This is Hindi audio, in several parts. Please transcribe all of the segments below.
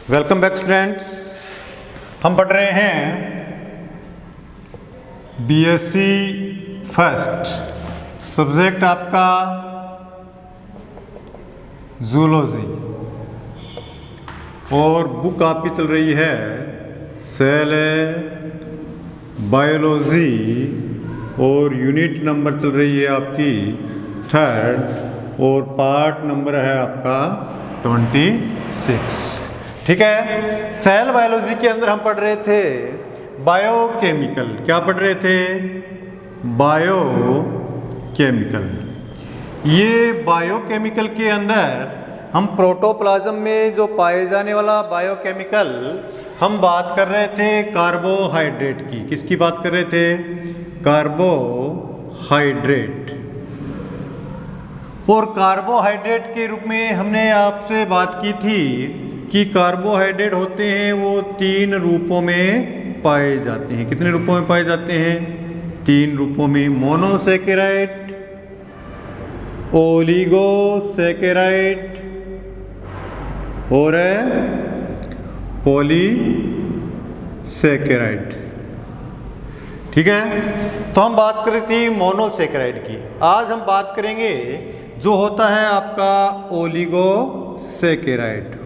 Welcome back students. हम पढ़ रहे हैं बीएससी फर्स्ट, सब्जेक्ट आपका जूलॉजी और बुक आपकी चल रही है सेल बायोलॉजी और यूनिट नंबर चल रही है आपकी 3rd और पार्ट नंबर है आपका 26। ठीक है, सेल बायोलॉजी के अंदर हम पढ़ रहे थे बायोकेमिकल। क्या पढ़ रहे थे? बायोकेमिकल। ये बायोकेमिकल के अंदर हम प्रोटोप्लाज्म में जो पाए जाने वाला बायोकेमिकल हम बात कर रहे थे कार्बोहाइड्रेट की। किसकी बात कर रहे थे? कार्बोहाइड्रेट। और कार्बोहाइड्रेट के रूप में हमने आपसे बात की थी कि कार्बोहाइड्रेट होते हैं वो 3 रूपों में पाए जाते हैं। कितने रूपों में पाए जाते हैं? 3 रूपों में। मोनोसेकेराइड, ओलिगोसेकेराइड और पॉलीसेकेराइड। ठीक है, तो हम बात कर रही थी मोनोसेकेराइड की। आज हम बात करेंगे जो होता है आपका ओलिगोसेकेराइड।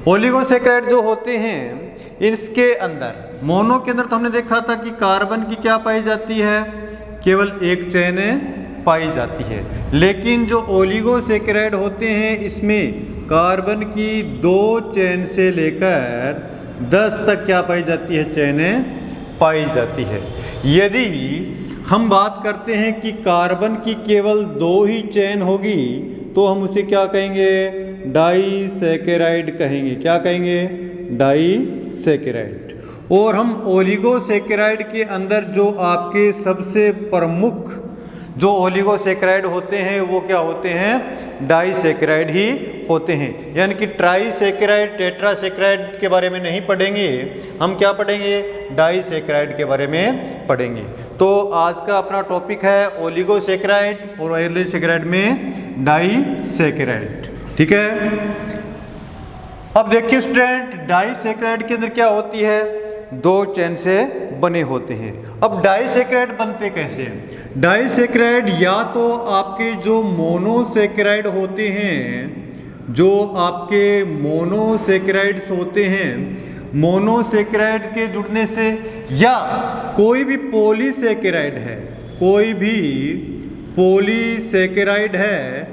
ओलिगोसेकेराइड जो होते हैं इसके अंदर, मोनो के अंदर तो हमने देखा था कि कार्बन की क्या पाई जाती है? केवल एक चेन पाई जाती है। लेकिन जो ओलिगोसेकेराइड होते हैं इसमें कार्बन की 2 चेन से लेकर 10 तक क्या पाई जाती है? चेनें पाई जाती है। यदि हम बात करते हैं कि कार्बन की केवल 2 ही चेन होगी तो हम उसे क्या कहेंगे? डाइसेकेराइड कहेंगे। क्या कहेंगे? डाइसेकेराइड। और हम ओलिगोसेकेराइड के अंदर जो आपके सबसे प्रमुख जो ओलिगोसेकेराइड होते हैं वो क्या होते हैं? डाइसेकेराइड ही होते हैं। यानी कि ट्राइसेकेराइड, टेट्रासेकेराइड के बारे में नहीं पढ़ेंगे, हम क्या पढ़ेंगे? डाइसेकेराइड के बारे में पढ़ेंगे। तो आज का अपना टॉपिक है ओलिगोसेकेराइड और ओलिगोसेकेराइड में डाइसेकेराइड। ठीक है, अब देखिए स्टूडेंट, डाइसेकेराइड के अंदर क्या होती है? 2 चेन से बने होते हैं। अब डाइसेकेराइड बनते कैसे हैं? डाइसेकेराइड या तो आपके जो मोनोसेकेराइड होते हैं, जो आपके मोनोसेकेराइड्स होते हैं, मोनोसेकेराइड के जुड़ने से, या कोई भी पॉलीसेकेराइड है, कोई भी पॉलीसेकेराइड है,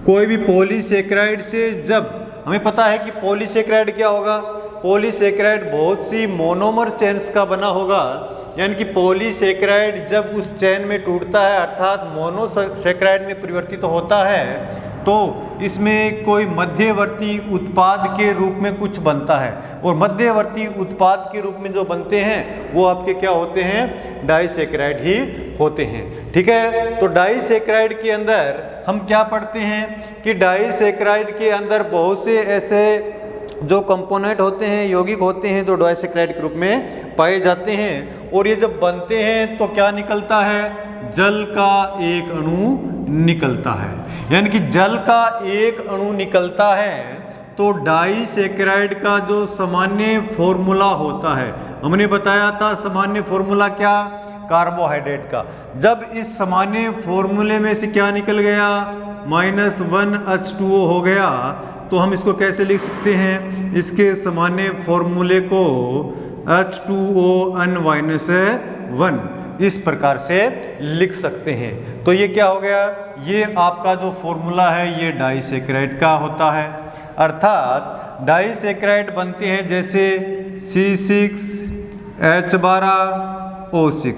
कोई भी पॉलीसेकेराइड से जब हमें पता है कि पॉलीसेकेराइड क्या होगा? पॉलीसेकेराइड बहुत सी मोनोमर चेन्स का बना होगा। यानी कि पॉलीसेकेराइड जब उस चेन में टूटता है अर्थात मोनोसेकेराइड में परिवर्तित होता है तो इसमें कोई मध्यवर्ती उत्पाद के रूप में कुछ बनता है। और मध्यवर्ती उत्पाद के रूप में जो बनते हैं वो आपके क्या होते हैं? डाइसेकेराइड ही होते हैं। ठीक है, तो डाइसेकेराइड के अंदर हम क्या पढ़ते हैं कि डाइसेकेराइड के अंदर बहुत से ऐसे जो कंपोनेंट होते हैं, यौगिक होते हैं, जो डाइसेकेराइड के रूप में पाए जाते हैं। और ये जब बनते हैं तो क्या निकलता है? जल का एक अणु निकलता है। यानी कि जल का एक अणु निकलता है तो डाइसेकेराइड का जो सामान्य फॉर्मूला होता है, हमने बताया था सामान्य फॉर्मूला क्या? कार्बोहाइड्रेट का। जब इस सामान्य फॉर्मूले में से क्या निकल गया? -1H2O हो गया तो हम इसको कैसे लिख सकते हैं? इसके सामान्य फॉर्मूले को H2O(N-1) इस प्रकार से लिख सकते हैं। तो ये क्या हो गया? ये आपका जो फॉर्मूला है ये डाइसेकेराइड का होता है। अर्थात डाइसेकेराइड बनते हैं जैसे C6H12O6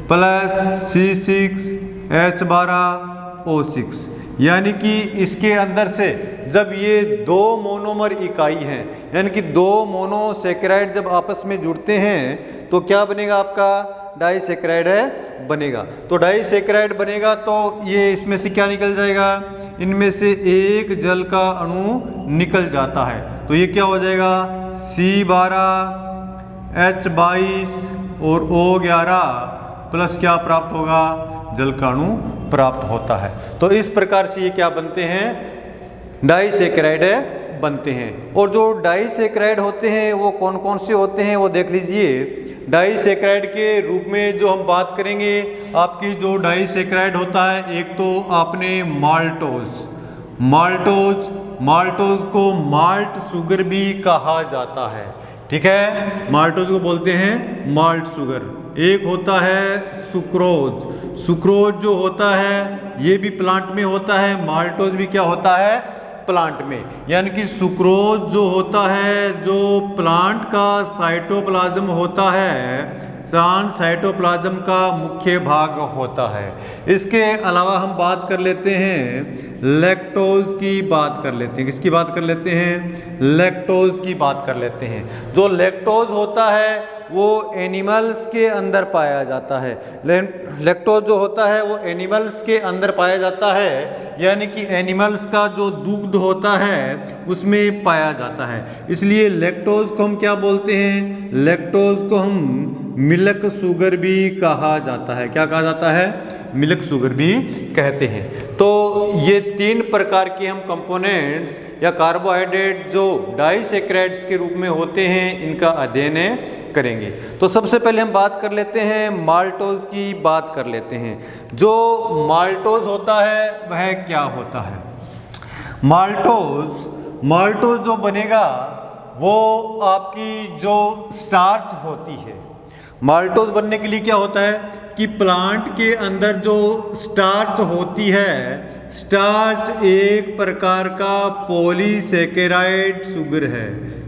प्लस C6H12O6। यानी कि इसके अंदर से जब ये 2 मोनोमर इकाई हैं, यानी कि 2 मोनोसेकेराइड जब आपस में जुड़ते हैं तो क्या बनेगा? आपका डाइसेकेराइड बनेगा। तो डाइसेकेराइड बनेगा तो ये इसमें से क्या निकल जाएगा? इनमें से एक जल का अणु निकल जाता है। तो ये क्या हो जाएगा? C12H22 और O11 प्लस क्या प्राप्त होगा, जल का अणु प्राप्त होता है। तो इस प्रकार से ये क्या बनते हैं, डाइसैकेराइड बनते हैं। और जो डाइसैकेराइड होते हैं वो कौन कौन से होते हैं वो देख लीजिए। डाइसैकेराइड के रूप में जो हम बात करेंगे, आपकी जो डाइसैकेराइड होता है, एक तो आपने माल्टोज को माल्ट शुगर भी कहा जाता है, ठीक है, माल्टोज को बोलते हैं माल्ट शुगर। एक होता है सुक्रोज जो होता है ये भी प्लांट में होता है, माल्टोज भी क्या होता है, प्लांट में। यानी कि सुक्रोज जो होता है, जो प्लांट का साइटोप्लाज्म होता है, साइटोप्लाज्म का मुख्य भाग होता है। इसके अलावा हम बात कर लेते हैं लैक्टोज की बात कर लेते हैं। किसकी बात कर लेते हैं, लैक्टोज की बात कर लेते हैं। जो लैक्टोज होता है वो एनिमल्स के अंदर पाया जाता है। लैक्टोज जो होता है वो एनिमल्स के अंदर पाया जाता है, यानी कि एनिमल्स का जो दूध होता है उसमें पाया जाता है। इसलिए लैक्टोज को हम क्या बोलते हैं, लैक्टोज को हम मिल्क शुगर भी कहा जाता है। क्या कहा जाता है, मिल्क शुगर भी कहते हैं। तो ये तीन प्रकार के हम कंपोनेंट्स या कार्बोहाइड्रेट जो डाइसैकेराइड्स के रूप में होते हैं, इनका अध्ययन करेंगे। तो सबसे पहले हम बात कर लेते हैं माल्टोज की बात कर लेते हैं। जो माल्टोज होता है वह क्या होता है, माल्टोज जो बनेगा वो आपकी जो स्टार्च होती है। माल्टोज बनने के लिए क्या होता है कि प्लांट के अंदर जो स्टार्च होती है, स्टार्च एक प्रकार का पॉलीसैकेराइड शुगर है।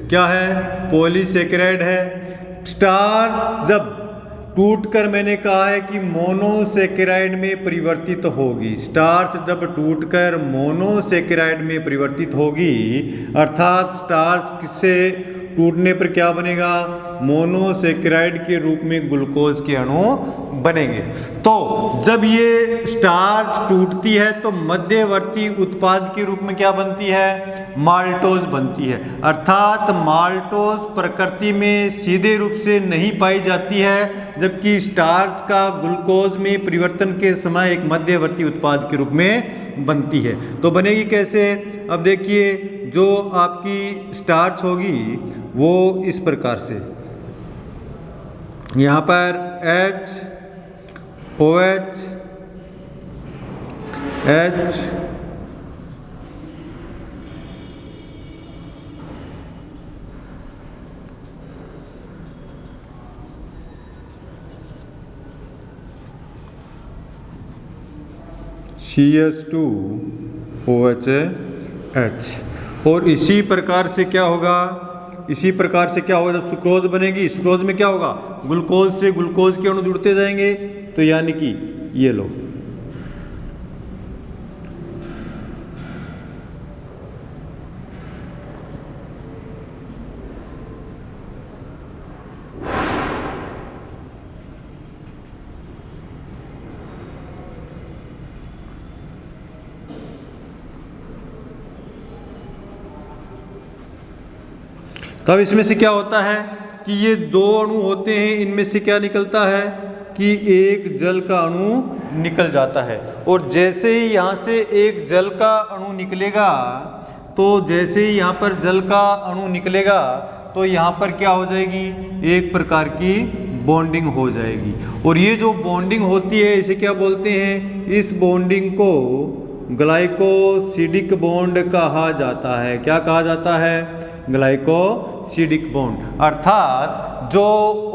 क्या है, पॉलीसैकेराइड है। स्टार्च जब टूटकर, मैंने कहा है कि मोनोसैकेराइड में परिवर्तित होगी, स्टार्च जब टूटकर मोनोसैकेराइड में परिवर्तित होगी, अर्थात स्टार्च से टूटने पर क्या बनेगा, मोनोसैकेराइड के रूप में ग्लूकोज के अणु बनेंगे। तो जब ये स्टार्च टूटती है तो मध्यवर्ती उत्पाद के रूप में क्या बनती है, माल्टोज बनती है। अर्थात माल्टोज प्रकृति में सीधे रूप से नहीं पाई जाती है, जबकि स्टार्च का ग्लूकोज में परिवर्तन के समय एक मध्यवर्ती उत्पाद के रूप में बनती है। तो बनेगी कैसे, अब देखिए, जो आपकी स्टार्च होगी वो इस प्रकार से, यहाँ पर OH CH2OH। और इसी प्रकार से क्या होगा, जब सुक्रोज बनेगी, सुक्रोज में क्या होगा, ग्लूकोज से ग्लूकोज के अणु जुड़ते जाएंगे। तो यानी कि ये लो, तब इसमें से क्या होता है कि ये दो अणु होते हैं, इनमें से क्या निकलता है कि एक जल का अणु निकल जाता है। और जैसे ही यहाँ से एक जल का अणु निकलेगा, तो जैसे ही यहाँ पर जल का अणु निकलेगा तो यहाँ पर क्या हो जाएगी, एक प्रकार की बॉन्डिंग हो जाएगी। और ये जो बॉन्डिंग होती है इसे क्या बोलते हैं, इस बॉन्डिंग को ग्लाइकोसिडिक बॉन्ड कहा जाता है। क्या कहा जाता है, ग्लाइकोसिडिक बॉन्ड। अर्थात जो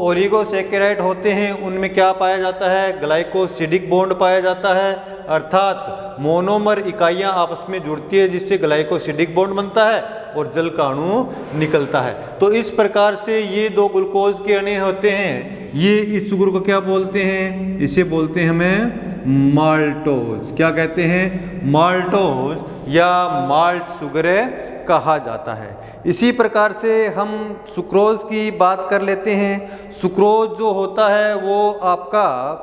ओलिगोसैकेराइड होते हैं उनमें क्या पाया जाता है, ग्लाइकोसिडिक बॉन्ड पाया जाता है। अर्थात मोनोमर इकाइयां आपस में जुड़ती है जिससे ग्लाइकोसिडिक बॉन्ड बनता है और जल का अणु निकलता है। तो इस प्रकार से ये दो ग्लूकोज के अणु होते हैं, ये इस शुगर को क्या बोलते हैं, इसे बोलते हैं हमें माल्टोज। क्या कहते हैं, माल्टोज या माल्ट शुगर कहा जाता है। इसी प्रकार से हम सुक्रोज की बात कर लेते हैं। सुक्रोज जो होता है वो आपका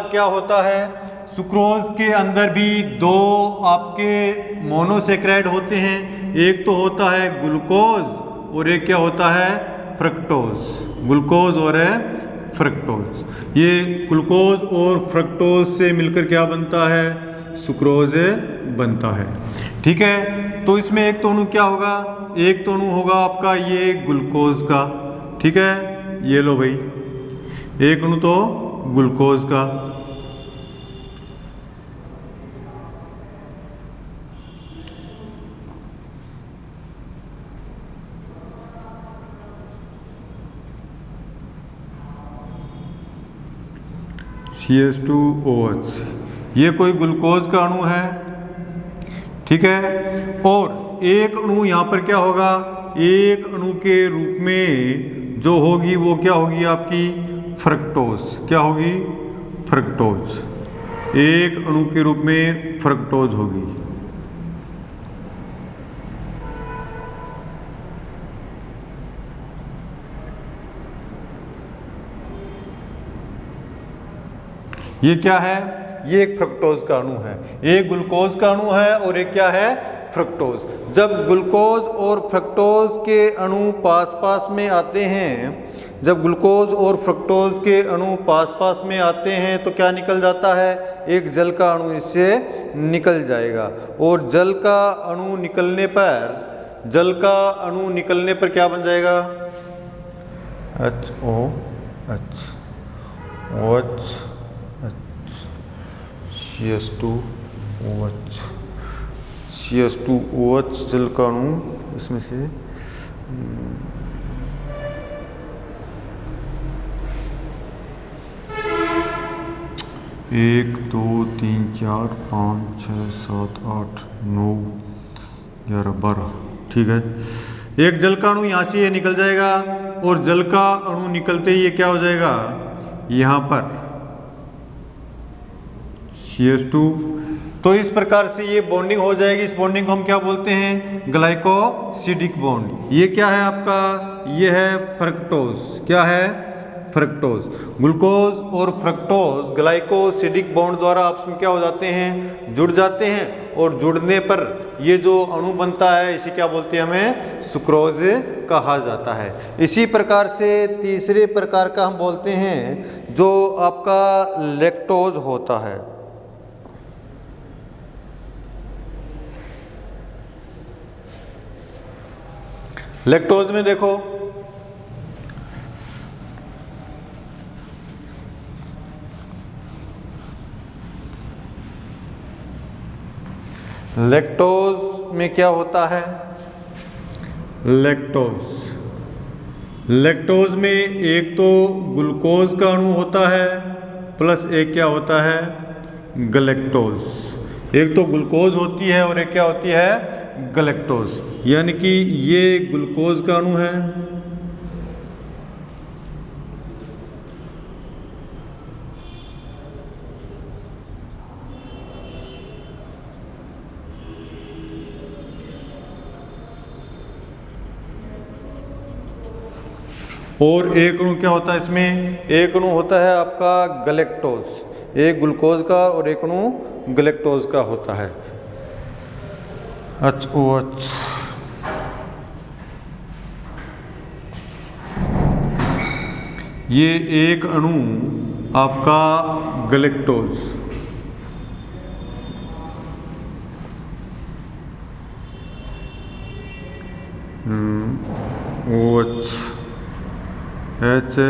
क्या होता है, सुक्रोज के अंदर भी दो आपके मोनोसैकेराइड होते हैं, एक तो होता है ग्लूकोज और एक क्या होता है, फ्रक्टोज, ग्लूकोज और है फ्रक्टोज। ये ग्लूकोज और फ्रक्टोज से मिलकर क्या बनता है, सुक्रोज बनता है। ठीक है, तो इसमें एक तो अणु क्या होगा, एक तो अणु होगा आपका ये ग्लूकोज का। ठीक है, ये लो भाई, एक अणु तो ग्लूकोज का, CH2OH, ये कोई ग्लूकोज का अणु है। ठीक है, और एक अणु यहाँ पर क्या होगा, एक अणु के रूप में जो होगी वो क्या होगी आपकी फ्रक्टोज। क्या होगी, फ्रक्टोज, एक अणु के रूप में फ्रक्टोज होगी। ये क्या है, ये एक फ्रक्टोज का अणु है, एक ग्लूकोज का अणु है और एक क्या है, फ्रक्टोज। जब ग्लूकोज और फ्रक्टोज के अणु पास पास में आते हैं, जब ग्लूकोज और फ्रक्टोज के अणु पास पास में आते हैं तो क्या निकल जाता है, एक जल का अणु इससे निकल जाएगा। और जल का अणु निकलने पर, जल का अणु निकलने पर क्या बन जाएगा, HOH, OH, CH2OH, CH2OH जल का अणु, इसमें से 1 2 3 4 5 6 7 8 9 11 12। ठीक है, एक जल का अणु यहाँ से ये निकल जाएगा और जल का अणु निकलते ही ये क्या हो जाएगा, यहाँ पर CH2। तो इस प्रकार से ये बॉन्डिंग हो जाएगी। इस बॉन्डिंग को हम क्या बोलते हैं, ग्लाइकोसिडिक बॉन्ड। ये क्या है आपका, ये है फ्रक्टोज। क्या है, फ्रक्टोज। ग्लूकोज और फ्रक्टोज ग्लाइकोसिडिक बॉन्ड द्वारा आपस में क्या हो जाते हैं, जुड़ जाते हैं। और जुड़ने पर ये जो अणु बनता है इसे क्या बोलते हैं, हमें सुक्रोज कहा जाता है। इसी प्रकार से तीसरे प्रकार का हम बोलते हैं जो आपका लैक्टोज होता है। लैक्टोज में देखो, लैक्टोज में क्या होता है, लैक्टोज में एक तो ग्लूकोज का अणु होता है प्लस एक क्या होता है, गलेक्टोज। एक तो ग्लूकोज होती है और एक क्या होती है, गलेक्टोज। यानी कि ये ग्लूकोज का अणु है, और एक अणु क्या होता है इसमें, एक अणु होता है आपका गलेक्टोज। एक ग्लूकोज का और एक अणु गलेक्टोज का होता है, HOH। ये एक अणु आपका galactose, OH, HOH,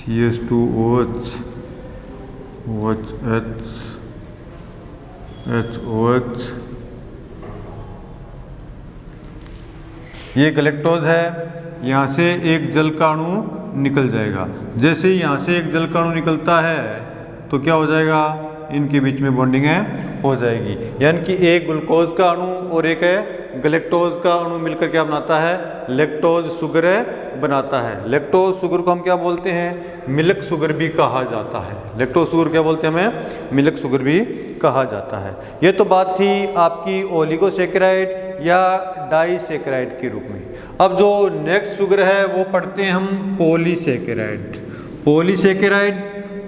CH2OH, OH, HOH। ये गलेक्टोज है, यहाँ से एक जल का अणु निकल जाएगा। जैसे ही यहाँ से एक जल का अणु निकलता है तो क्या हो जाएगा, इनके बीच में बॉन्डिंग हो जाएगी। यानी कि एक ग्लूकोज का अणु और एक है गलेक्टोज का अणु मिलकर क्या बनाता है, लैक्टोज शुगर बनाता है। लैक्टोज शुगर को हम क्या बोलते हैं, मिल्क शुगर भी कहा जाता है। लैक्टोज शुगर क्या बोलते हैं, हमें मिल्क शुगर भी कहा जाता है। ये तो बात थी आपकी ओलिगोसैकेराइड या डाइसैकेराइड के रूप में। अब जो नेक्स्ट शुगर है वो पढ़ते हैं हम पॉलीसैकेराइड।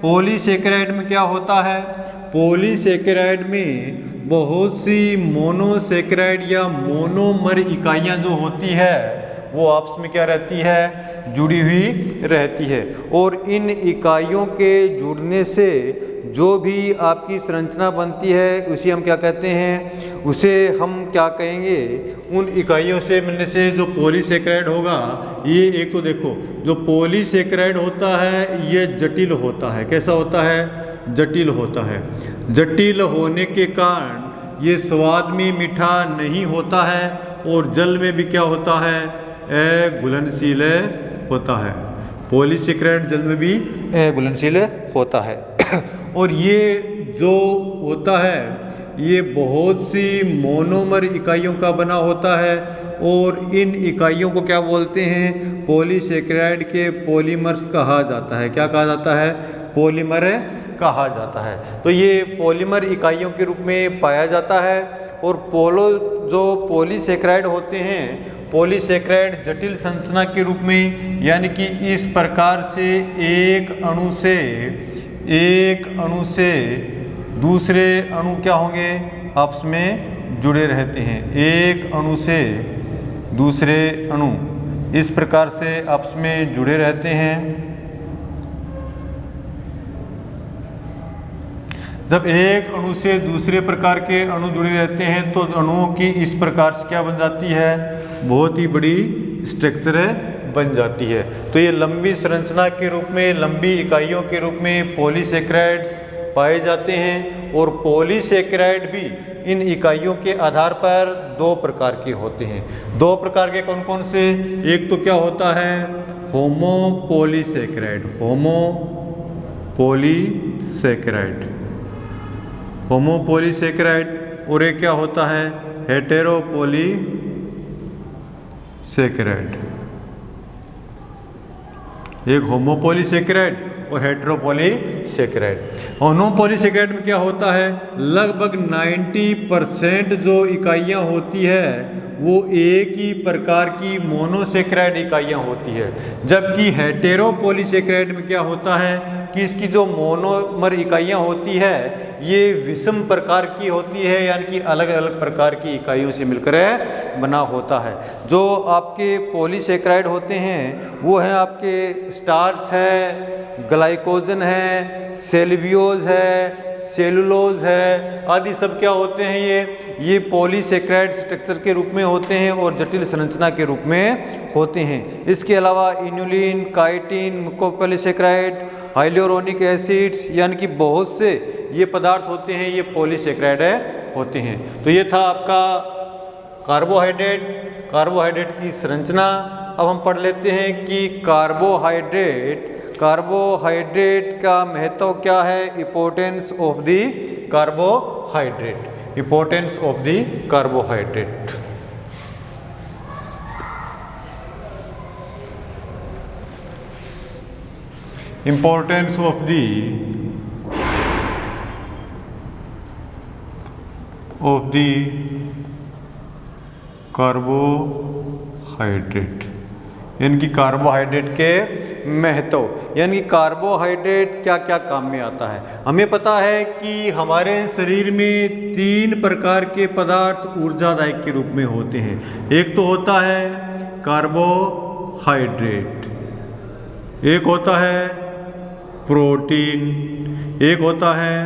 पॉलीसेकेराइड में क्या होता है? पॉलीसेकेराइड में बहुत सी मोनोसेकेराइड या मोनोमर इकाइयाँ जो होती है वो आपस में क्या रहती है? जुड़ी हुई रहती है। और इन इकाइयों के जुड़ने से जो भी आपकी संरचना बनती है उसे हम क्या कहते हैं? उसे हम क्या कहेंगे? उन इकाइयों से मिलने से जो पॉलीसेकेराइड होगा, ये एक तो देखो जो पॉलीसेकेराइड होता है ये जटिल होता है। कैसा होता है? जटिल होता है। जटिल होने के कारण ये स्वाद में मीठा नहीं होता है और जल में भी क्या होता है? घुलनशील होता है। पॉलीसेकेराइड जल में भी घुलनशील होता है। और ये जो होता है ये बहुत सी मोनोमर इकाइयों का बना होता है और इन इकाइयों को क्या बोलते हैं? पॉलीसेकेराइड के पॉलीमर्स कहा जाता है। क्या कहा जाता है? पॉलीमर कहा जाता है। तो ये पॉलीमर इकाइयों के रूप में पाया जाता है। और जो पॉलीसेकेराइड होते हैं, पॉलीसेकेराइड जटिल संरचना के रूप में, यानी कि इस प्रकार से एक अणु से दूसरे अणु क्या होंगे? आपस में जुड़े रहते हैं। एक अणु से दूसरे अणु इस प्रकार से आपस में जुड़े रहते हैं। जब एक अणु से दूसरे प्रकार के अणु जुड़े रहते हैं तो अणुओं की इस प्रकार से क्या बन जाती है? बहुत ही बड़ी स्ट्रक्चर बन जाती है। तो ये लंबी संरचना के रूप में, लंबी इकाइयों के रूप में पॉलीसेकेराइड्स पाए जाते हैं। और पॉलीसेकेराइड भी इन इकाइयों के आधार पर दो प्रकार के होते हैं। दो प्रकार के कौन कौन से? एक तो क्या होता है? होमोपॉलीसेकेराइड। होमोपॉलीसेकेराइड। और एक क्या होता है? हेटेरोपॉलीसेकेराइड। एक होमोपॉलीसेकेराइड और हेटेरोपॉलीसेकेराइड। होमोपॉलीसेकेराइड में क्या होता है? लगभग 90% जो इकाइयाँ होती है वो एक ही प्रकार की मोनोसेकेराइड इकाइयाँ होती है। जबकि हेटेरोपॉलीसेकेराइड में क्या होता है कि इसकी जो मोनोमर इकाइयाँ होती है ये विषम प्रकार की होती है, यानी कि अलग अलग प्रकार की इकाइयों से मिलकर बना होता है। जो आपके पॉलीसेकेराइड होते हैं वो हैं आपके स्टार्च है, ग्लाइकोजन है, सेल्यूलोज है, सेलुलोज है आदि सब क्या होते हैं? ये पॉलीसेकेराइड स्ट्रक्चर के रूप में होते हैं और जटिल संरचना के रूप में होते हैं। इसके अलावा इनुलिन, काइटिन, मुकोपॉलीसेकेराइड, हाइलुरोनिक एसिड्स, यानी कि बहुत से ये पदार्थ होते हैं, ये पॉलीसेकेराइड होते हैं। तो ये था आपका कार्बोहाइड्रेट की संरचना। अब हम पढ़ लेते हैं कि कार्बोहाइड्रेट का महत्व क्या है? Importance of the carbohydrate. Importance of the carbohydrate. Importance of the carbohydrate, यानी कि कार्बोहाइड्रेट के महत्व, यानी कि कार्बोहाइड्रेट क्या क्या काम में आता है। हमें पता है कि हमारे शरीर में 3 प्रकार के पदार्थ ऊर्जादायक के रूप में होते हैं। एक तो होता है कार्बोहाइड्रेट, एक होता है प्रोटीन, एक होता है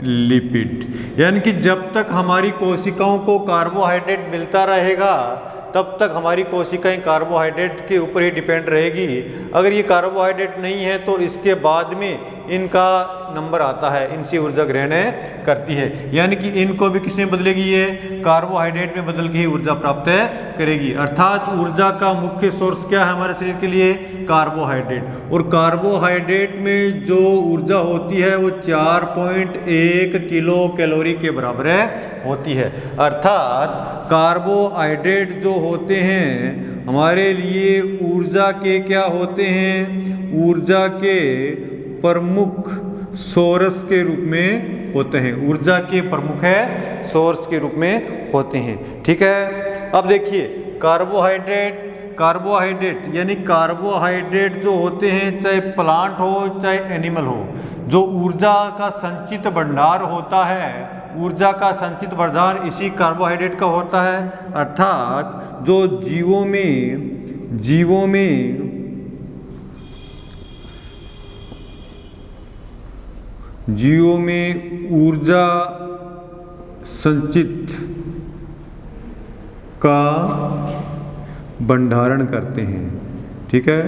लिपिड। यानी कि जब तक हमारी कोशिकाओं को कार्बोहाइड्रेट मिलता रहेगा तब तक हमारी कोशिकाएं कार्बोहाइड्रेट के ऊपर ही डिपेंड रहेगी। अगर ये कार्बोहाइड्रेट नहीं है तो इसके बाद में इनका नंबर आता है, इनसे ऊर्जा ग्रहण करती है। यानी कि इनको भी किसमें बदलेगी? ये कार्बोहाइड्रेट में बदल के ही ऊर्जा प्राप्त करेगी। अर्थात ऊर्जा का मुख्य सोर्स क्या है हमारे शरीर के लिए? कार्बोहाइड्रेट। और कार्बोहाइड्रेट में जो ऊर्जा होती है वो 4.1 किलो कैलोरी के बराबर होती है। अर्थात कार्बोहाइड्रेट जो होते हैं हमारे लिए ऊर्जा के क्या होते हैं? ऊर्जा के प्रमुख सोर्स के रूप में होते हैं। ऊर्जा के प्रमुख सोर्स के रूप में होते हैं। ठीक है, अब देखिए कार्बोहाइड्रेट यानी कार्बोहाइड्रेट जो होते हैं चाहे प्लांट हो चाहे एनिमल हो, जो ऊर्जा का संचित भंडार होता है, ऊर्जा का संचित भंडार इसी कार्बोहाइड्रेट का होता है। अर्थात जो जीवों में ऊर्जा संचित का भंडारण करते हैं, ठीक है,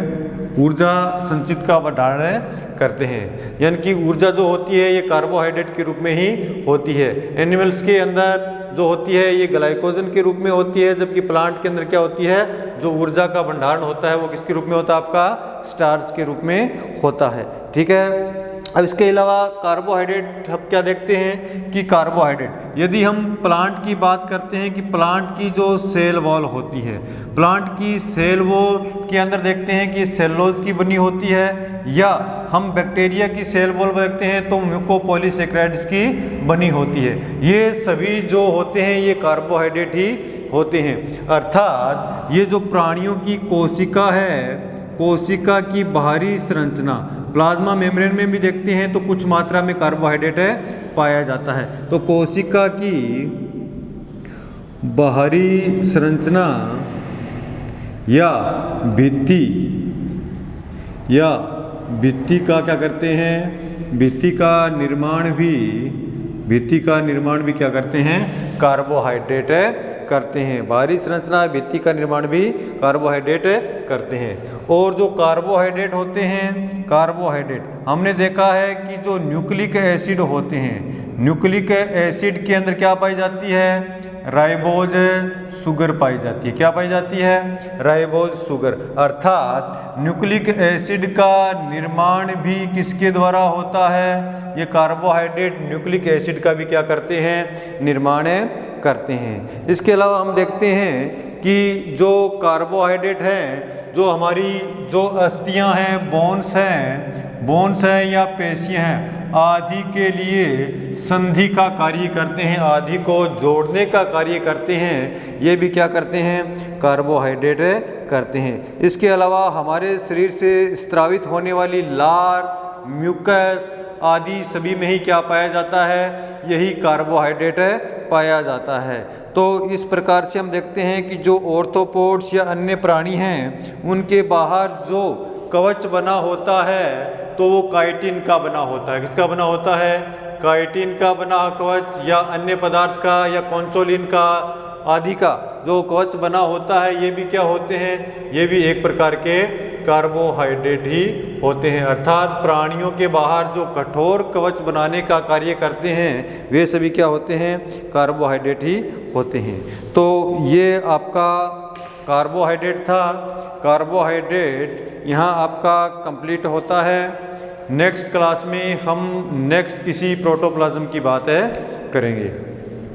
ऊर्जा संचित का भंडारण करते हैं, यानी कि ऊर्जा जो होती है ये कार्बोहाइड्रेट के रूप में ही होती है। एनिमल्स के अंदर जो होती है ये ग्लाइकोजन के रूप में होती है, जबकि प्लांट के अंदर क्या होती है, जो ऊर्जा का भंडारण होता है वो किसके रूप में होता है, आपका स्टार्च के रूप में होता है, ठीक है। अब इसके अलावा कार्बोहाइड्रेट हम क्या देखते हैं कि कार्बोहाइड्रेट, यदि हम प्लांट की बात करते हैं कि प्लांट की जो सेल वॉल होती है, प्लांट की सेल वॉल के अंदर देखते हैं कि सेलुलोज की बनी होती है, या हम बैक्टीरिया की सेल वॉल देखते हैं तो म्यूकोपॉलीसेकेराइड्स की बनी होती है। ये सभी जो होते हैं ये कार्बोहाइड्रेट ही होते हैं। अर्थात ये जो प्राणियों की कोशिका है, कोशिका की बाहरी संरचना, प्लाज्मा मेम्ब्रेन में भी देखते हैं तो कुछ मात्रा में कार्बोहाइड्रेट पाया जाता है। तो कोशिका की बाहरी संरचना या भित्ति का क्या करते हैं, भित्ति का निर्माण भी क्या करते हैं, कार्बोहाइड्रेट करते हैं। बाहरी संरचना भित्ति का निर्माण भी कार्बोहाइड्रेट करते हैं। और जो कार्बोहाइड्रेट होते हैं, कार्बोहाइड्रेट हमने देखा है कि जो न्यूक्लिक एसिड होते हैं, न्यूक्लिक एसिड के अंदर क्या पाई जाती है, राइबोज शुगर पाई जाती है। क्या पाई जाती है, राइबोज शुगर। अर्थात न्यूक्लिक एसिड का निर्माण भी किसके द्वारा होता है, ये कार्बोहाइड्रेट न्यूक्लिक एसिड का भी क्या करते हैं, निर्माण करते हैं। इसके अलावा हम देखते हैं कि जो कार्बोहाइड्रेट हैं, जो हमारी जो अस्थियां हैं, बोन्स हैं या पेशियां हैं, आदि के लिए संधि का कार्य करते हैं, आदि को जोड़ने का कार्य करते हैं। ये भी क्या करते हैं, कार्बोहाइड्रेट करते हैं। इसके अलावा हमारे शरीर से स्त्रावित होने वाली लार, म्यूकस आदि सभी में ही क्या पाया जाता है, यही कार्बोहाइड्रेट पाया जाता है। तो इस प्रकार से हम देखते हैं कि जो ऑर्थोपोड्स या अन्य प्राणी हैं उनके बाहर जो कवच बना होता है तो वो काइटिन का बना होता है। किसका बना होता है, काइटिन का बना कवच, या अन्य पदार्थ का या कॉन्सोलिन का आदि का जो कवच बना होता है, ये भी क्या होते हैं, ये भी एक प्रकार के कार्बोहाइड्रेट ही होते हैं। अर्थात प्राणियों के बाहर जो कठोर कवच बनाने का कार्य करते हैं वे सभी क्या होते हैं, कार्बोहाइड्रेट ही होते हैं। तो ये आपका कार्बोहाइड्रेट था। कार्बोहाइड्रेट यहाँ आपका कंप्लीट होता है। नेक्स्ट क्लास में हम नेक्स्ट किसी प्रोटोप्लाज्म की बात करेंगे।